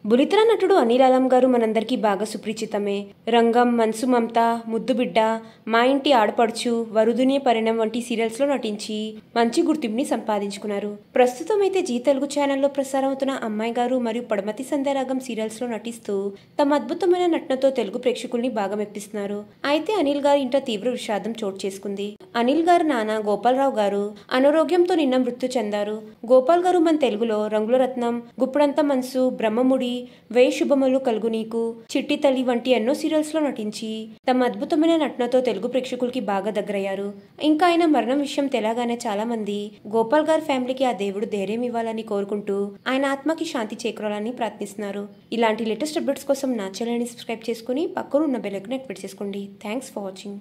బులితెర నటుడు అనిల్ ఆలం గారు మనందరికీ బాగా సుపరిచితమే. రంగం, మనసు మమత, ముద్దుబిడ్డ, మా ఇంటి ఆడపడుచు, వరుదునియ పరిణయం వంటి సీరియల్స్లో నటించి మంచి గుర్తింపుని సంపాదించుకున్నారు. ప్రస్తుతం అయితే జీ తెలుగు ఛానల్లో ప్రసారం అవుతున్న అమ్మాయి గారు మరియు పడమతి సంధ్యారాగం సీరియల్స్లో నటిస్తూ తమ అద్భుతమైన నటనతో తెలుగు ప్రేక్షకుల్ని బాగా మెప్పిస్తున్నారు. అయితే అనిల్ గారి ఇంట తీవ్ర విషాదం చోటు చేసుకుంది. అనిల్ గారు నాన్న గోపాలరావు గారు అనారోగ్యంతో నిన్న మృత్యు చెందారు. గోపాల్ గారు మన తెలుగులో రంగుల రత్నం, గుప్పుడంత మనసు, బ్రహ్మముడి, వేయి శుభములు కలుగు నీకు, చిట్టి తల్లి వంటి ఎన్నో సీరియల్స్ లో నటించి తమ అద్భుతమైన నటనతో తెలుగు ప్రేక్షకులకి బాగా దగ్గరయ్యారు. ఇంకా ఆయన మరణం విషయం తెలగానే చాలా మంది గోపాల్ గారి ఫ్యామిలీకి ఆ దేవుడు ధైర్యం ఇవ్వాలని కోరుకుంటూ ఆయన ఆత్మకి శాంతి చేకూరాలని ప్రార్థిస్తున్నారు. ఇలాంటి లేటెస్ట్ అప్డేట్స్ కోసం నా ఛానల్ని సబ్స్క్రైబ్ చేసుకుని పక్కన ఉన్న బెల్ ఐకాన్ యాక్టివేట్ చేసుకోండి. Thanks for watching.